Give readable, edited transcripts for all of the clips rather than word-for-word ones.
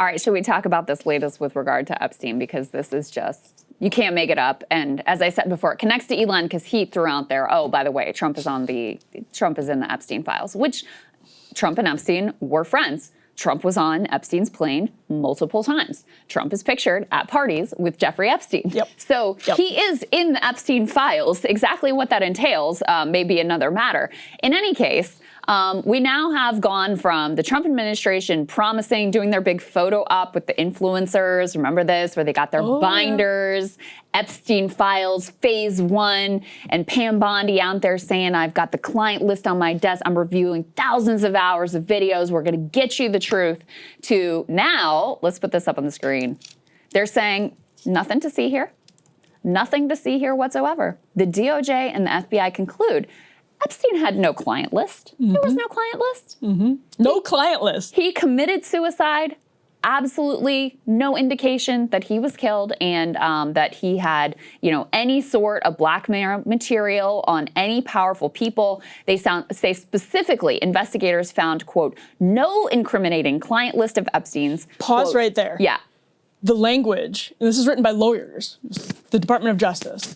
All right, should we talk about this latest with regard to Epstein? Because this is just, you can't make it up. And as I said before, it connects to Elon because he threw out there, oh, by the way, Trump is in the Epstein files, which Trump and Epstein were friends. Trump was on Epstein's plane multiple times. Trump is pictured at parties with Jeffrey Epstein. Yep. So he is in the Epstein files. Exactly what that entails may be another matter. In any case, we now have gone from the Trump administration promising, doing their big photo op with the influencers. Remember this, where they got their binders, Epstein files, phase 1, and Pam Bondi out there saying, I've got the client list on my desk. I'm reviewing thousands of hours of videos. We're going to get you the truth. To now, let's put this up on the screen. They're saying nothing to see here. Nothing to see here whatsoever. The DOJ and the FBI conclude Epstein had no client list. There was no client list. No client list. He committed suicide. Absolutely no indication that he was killed and that he had, any sort of blackmail material on any powerful people. They say specifically, investigators found, quote, no incriminating client list of Epstein's. Pause quote, right there. Yeah. The language, and this is written by lawyers, the Department of Justice.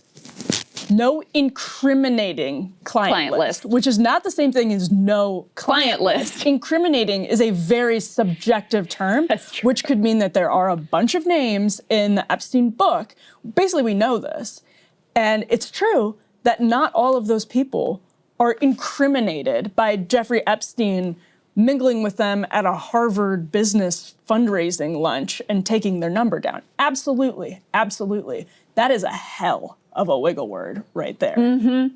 No incriminating client list, which is not the same thing as no client list. Incriminating is a very subjective term, which could mean that there are a bunch of names in the Epstein book. Basically, we know this. And it's true that not all of those people are incriminated by Jeffrey Epstein mingling with them at a Harvard business fundraising lunch and taking their number down. Absolutely, absolutely. That is a hell of a wiggle word right there.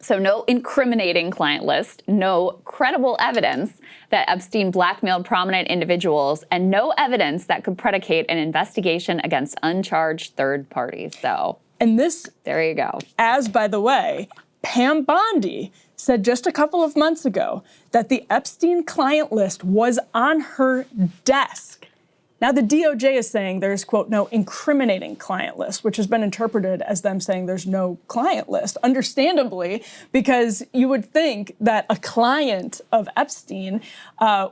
So no incriminating client list, no credible evidence that Epstein blackmailed prominent individuals, and no evidence that could predicate an investigation against uncharged third parties. So, and this, there you go. As, by the way, Pam Bondi said just a couple of months ago that the Epstein client list was on her desk. Now, the DOJ is saying there's, quote, no incriminating client list, which has been interpreted as them saying there's no client list, understandably, because you would think that a client of Epstein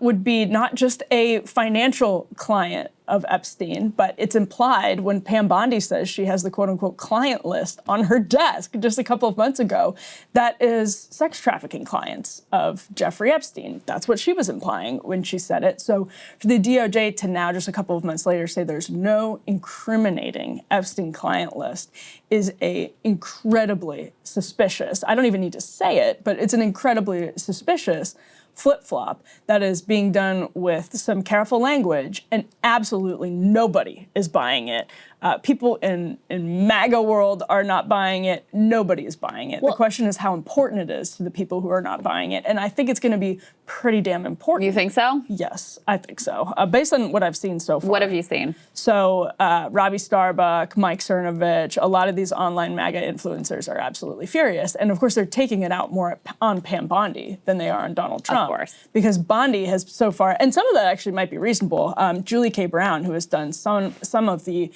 would be not just a financial client of Epstein, but it's implied when Pam Bondi says she has the quote-unquote client list on her desk just a couple of months ago, that is sex trafficking clients of Jeffrey Epstein. That's what she was implying when she said it. So for the DOJ to now, just a couple of months later, say there's no incriminating Epstein client list is a incredibly suspicious, I don't even need to say it, but it's an incredibly suspicious flip-flop that is being done with some careful language, and absolutely nobody is buying it. People in MAGA world are not buying it. Nobody is buying it. Well, the question is how important it is to the people who are not buying it, and I think it's going to be pretty damn important. You think so? Yes, I think so. Based on what I've seen so far. What have you seen? So Robbie Starbuck, Mike Cernovich, a lot of these online MAGA influencers are absolutely furious, and of course they're taking it out more on Pam Bondi than they are on Donald Trump. Of course. Because Bondi has so far, and some of that actually might be reasonable. Julie K. Brown, who has done some of the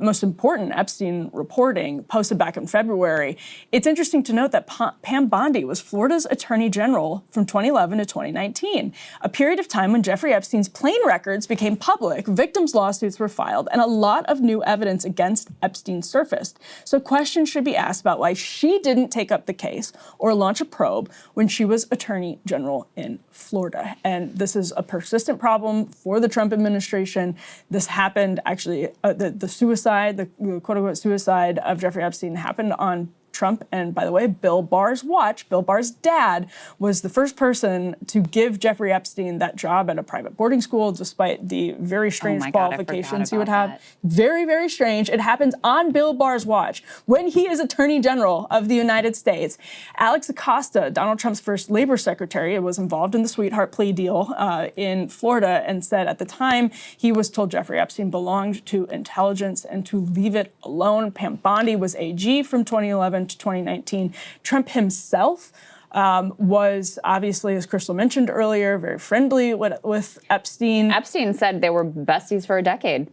most important Epstein reporting, posted back in February. It's interesting to note that Pam Bondi was Florida's Attorney General from 2011 to 2019, a period of time when Jeffrey Epstein's plane records became public, victims' lawsuits were filed, and a lot of new evidence against Epstein surfaced. So questions should be asked about why she didn't take up the case or launch a probe when she was Attorney General in Florida. And this is a persistent problem for the Trump administration. This happened, actually, the suicide, the quote-unquote suicide of Jeffrey Epstein happened on Trump and, by the way, Bill Barr's watch. Bill Barr's dad was the first person to give Jeffrey Epstein that job at a private boarding school, despite the very strange qualifications he would have. That. Very, very strange. It happens on Bill Barr's watch when he is Attorney General of the United States. Alex Acosta, Donald Trump's first labor secretary, was involved in the sweetheart plea deal in Florida and said at the time he was told Jeffrey Epstein belonged to intelligence and to leave it alone. Pam Bondi was AG from 2011 to 2019. Trump himself was obviously, as Krystal mentioned earlier, very friendly with Epstein. Epstein said they were besties for a decade.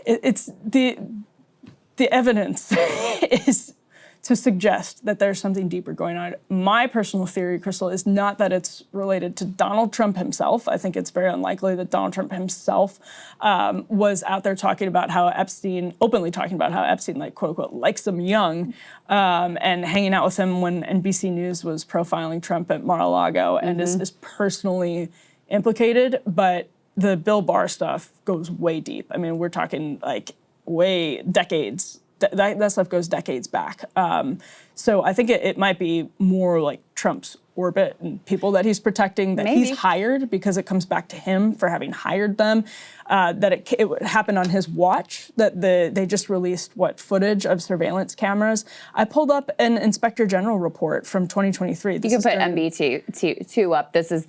It's the evidence is to suggest that there's something deeper going on. My personal theory, Krystal, is not that it's related to Donald Trump himself. I think it's very unlikely that Donald Trump himself was out there talking about how Epstein, openly talking about how Epstein, like, quote unquote, likes him young, and hanging out with him when NBC News was profiling Trump at Mar-a-Lago, and is personally implicated. But the Bill Barr stuff goes way deep. I mean, we're talking like way decades. That stuff goes decades back. So I think it might be more like Trump's orbit and people that he's protecting, that he's hired, because it comes back to him for having hired them, that it happened on his watch, that they just released, footage of surveillance cameras. I pulled up an Inspector General report from 2023. You can put MB2 up. This is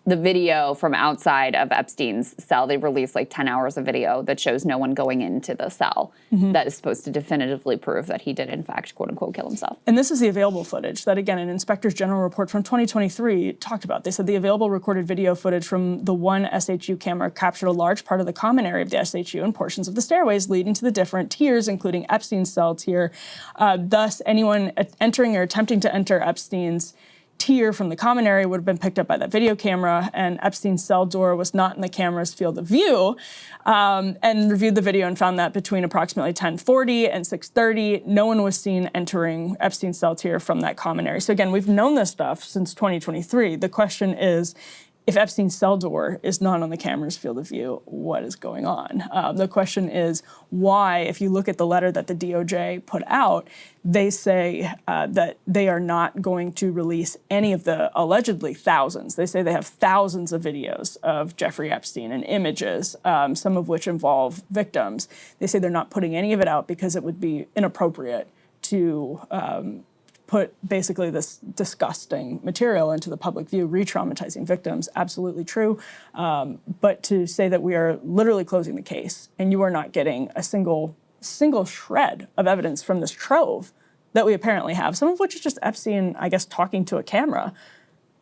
the video from outside of Epstein's cell. They released like 10 hours of video that shows no one going into the cell that is supposed to definitively prove that he did, in fact, quote unquote, kill himself. And this is the available footage that, again, an Inspector General report from 2023 talked about. They said the available recorded video footage from the one SHU camera captured a large part of the common area of the SHU and portions of the stairways leading to the different tiers, including Epstein's cell tier. Thus, anyone entering or attempting to enter Epstein's tier from the common area would have been picked up by that video camera, and Epstein's cell door was not in the camera's field of view, and reviewed the video and found that between approximately 10:40 and 6:30, no one was seen entering Epstein's cell tier from that common area. So again, we've known this stuff since 2023. The question is, if Epstein's cell door is not on the camera's field of view, what is going on? The question is why, if you look at the letter that the DOJ put out, they say that they are not going to release any of the allegedly thousands. They say they have thousands of videos of Jeffrey Epstein and images, some of which involve victims. They say they're not putting any of it out because it would be inappropriate to put basically this disgusting material into the public view, re-traumatizing victims. Absolutely true. But to say that we are literally closing the case and you are not getting a single shred of evidence from this trove that we apparently have, some of which is just Epstein, I guess, talking to a camera,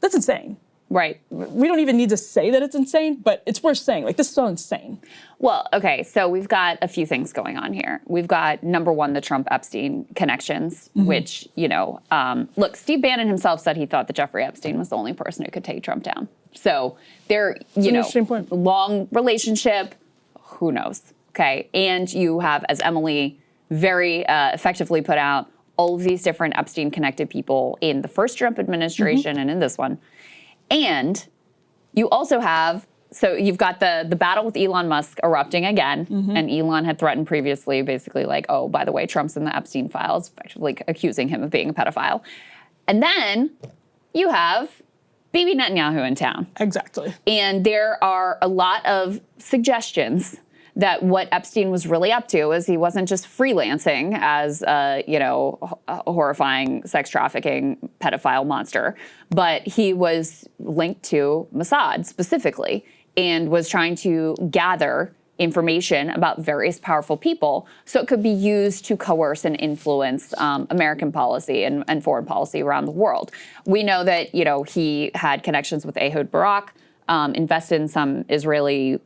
that's insane. Right. We don't even need to say that it's insane, but it's worth saying. Like, this is so insane. Well, okay, so we've got a few things going on here. We've got, number one, the Trump-Epstein connections, which, look, Steve Bannon himself said he thought that Jeffrey Epstein was the only person who could take Trump down. So they're, interesting point. Long relationship, who knows, okay? And you have, as Emily very effectively put out, all of these different Epstein-connected people in the first Trump administration and in this one. And you also have, so you've got the battle with Elon Musk erupting again, and Elon had threatened previously, basically like, oh, by the way, Trump's in the Epstein files, effectively accusing him of being a pedophile. And then you have Bibi Netanyahu in town. Exactly. And there are a lot of suggestions that what Epstein was really up to is he wasn't just freelancing as a horrifying sex trafficking pedophile monster, but he was linked to Mossad specifically and was trying to gather information about various powerful people so it could be used to coerce and influence American policy and foreign policy around the world. We know that, he had connections with Ehud Barak, invested in some Israeli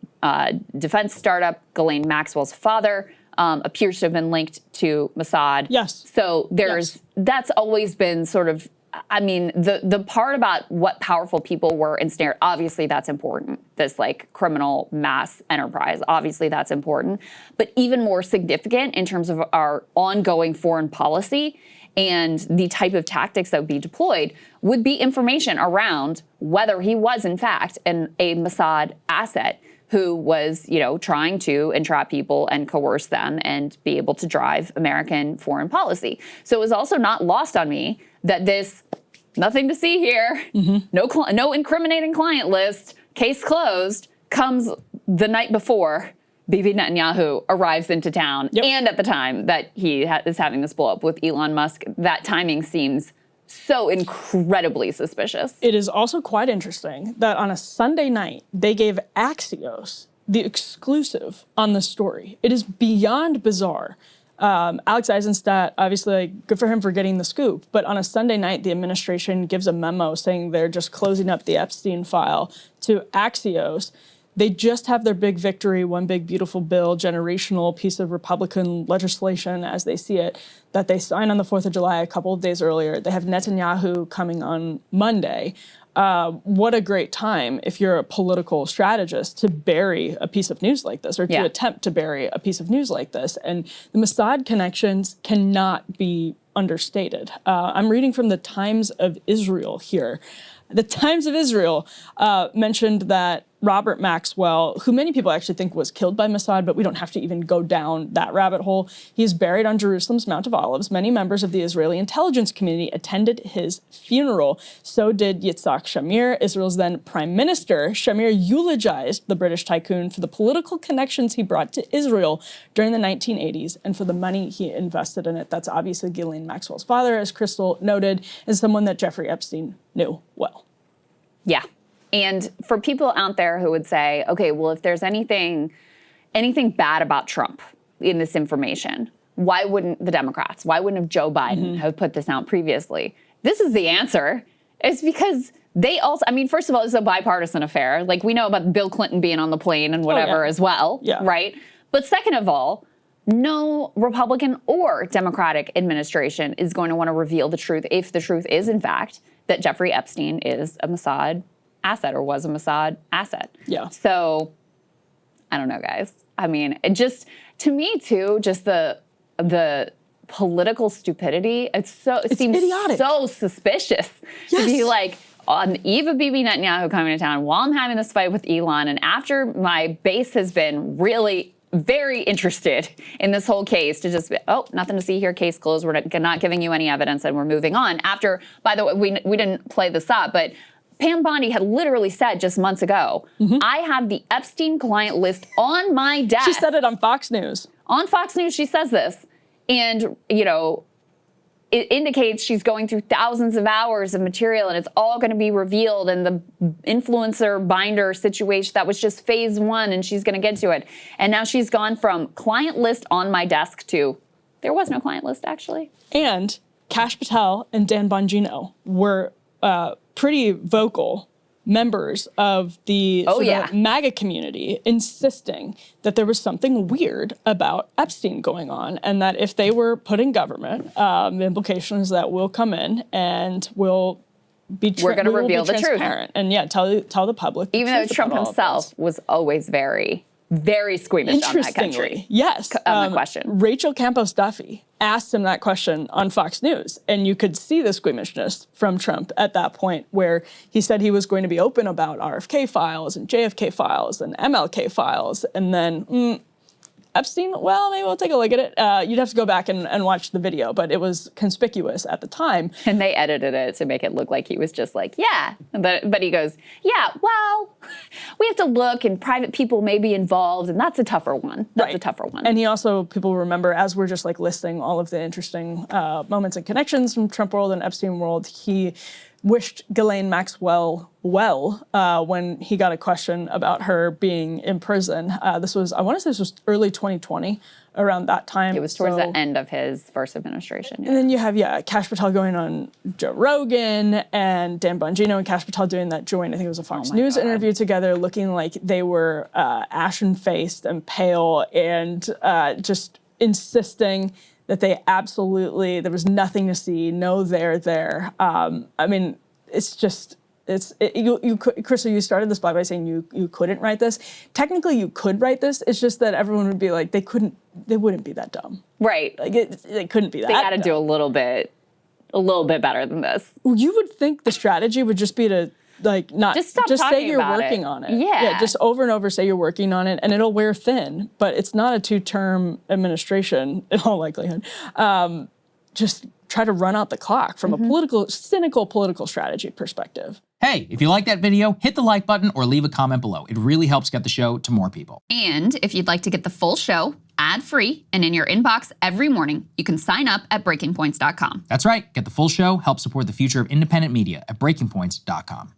defense startup. Ghislaine Maxwell's father appears to have been linked to Mossad. Yes. So that's always been sort of, the part about what powerful people were ensnared, obviously that's important. This like criminal mass enterprise, obviously that's important. But even more significant in terms of our ongoing foreign policy and the type of tactics that would be deployed would be information around whether he was, in fact, a Mossad asset who was, trying to entrap people and coerce them and be able to drive American foreign policy. So it was also not lost on me that this, nothing to see here, no incriminating client list, case closed, comes the night before Bibi Netanyahu arrives into town, and at the time that he is having this blow up with Elon Musk. That timing seems so incredibly suspicious. It is also quite interesting that on a Sunday night, they gave Axios the exclusive on the story. It is beyond bizarre. Alex Eisenstadt, obviously, good for him for getting the scoop, but on a Sunday night, the administration gives a memo saying they're just closing up the Epstein file to Axios. They just have their big victory, one big beautiful bill, generational piece of Republican legislation as they see it, that they signed on the 4th of July a couple of days earlier. They have Netanyahu coming on Monday. What a great time if you're a political strategist to bury a piece of news like this, or to attempt to bury a piece of news like this. And the Mossad connections cannot be understated. I'm reading from the Times of Israel here. The Times of Israel mentioned that Robert Maxwell, who many people actually think was killed by Mossad, but we don't have to even go down that rabbit hole. He is buried on Jerusalem's Mount of Olives. Many members of the Israeli intelligence community attended his funeral. So did Yitzhak Shamir, Israel's then prime minister. Shamir eulogized the British tycoon for the political connections he brought to Israel during the 1980s and for the money he invested in it. That's obviously Ghislaine Maxwell's father, as Krystal noted, is someone that Jeffrey Epstein knew well. Yeah. And for people out there who would say, okay, well, if there's anything bad about Trump in this information, why wouldn't the Democrats, why wouldn't have Joe Biden have put this out previously? This is the answer. It's because they also, I mean, first of all, it's a bipartisan affair. Like, we know about Bill Clinton being on the plane and whatever as well, right? But second of all, no Republican or Democratic administration is going to want to reveal the truth if the truth is, in fact, that Jeffrey Epstein is a Mossad asset or was a Mossad asset. Yeah. So, I don't know, guys. I mean, it just, to me too, just the political stupidity, it seems idiotic. So suspicious to be like, on the eve of Bibi Netanyahu coming to town, while I'm having this fight with Elon, and after my base has been really very interested in this whole case, to just be, oh, nothing to see here, case closed, we're not giving you any evidence, and we're moving on. After, by the way, we didn't play this up, but Pam Bondi had literally said just months ago, I have the Epstein client list on my desk. She said it on Fox News. On Fox News, she says this. And, you know, it indicates she's going through thousands of hours of material, and it's all going to be revealed in the influencer binder situation. That was just phase one, and she's going to get to it. And now she's gone from client list on my desk to there was no client list, actually. And Kash Patel and Dan Bongino were pretty vocal members of the MAGA community, insisting that there was something weird about Epstein going on, and that if they were put in government, the implication is that we'll come in and we'll be we're going to reveal the truth, and tell the public. Even though Trump himself was always very squeamish on that country. Yes. On that question. Rachel Campos Duffy asked him that question on Fox News, and you could see the squeamishness from Trump at that point, where he said he was going to be open about RFK files and JFK files and MLK files, and then Epstein, well, maybe we'll take a look at it. You'd have to go back and watch the video, but it was conspicuous at the time. And they edited it to make it look like he was just like, yeah. But he goes, yeah, well, we have to look, and private people may be involved, and that's a tougher one. That's a tougher one. And he also, people remember, as we're just like listing all of the interesting moments and connections from Trump world and Epstein world, he wished Ghislaine Maxwell well when he got a question about her being in prison. This was, I want to say this was early 2020, around that time. It was towards the end of his first administration. Yeah. And then you have, Kash Patel going on Joe Rogan, and Dan Bongino and Kash Patel doing that joint, I think it was a Fox News interview together, looking like they were ashen-faced and pale, and just insisting that they absolutely, there was nothing to see, no there. I mean, it's just, Krystal, you started this by saying you couldn't write this. Technically, you could write this. It's just that everyone would be like, they wouldn't be that dumb. Right. Like, they couldn't be that dumb. They got to do a little bit better than this. You would think the strategy would just be to, like, not just say you're working on it. Yeah, just over and over say you're working on it, and it'll wear thin. But it's not a 2-term administration in all likelihood. Just try to run out the clock from a cynical political strategy perspective. Hey, if you like that video, hit the like button or leave a comment below. It really helps get the show to more people. And if you'd like to get the full show ad-free and in your inbox every morning, you can sign up at breakingpoints.com. That's right. Get the full show, help support the future of independent media at breakingpoints.com.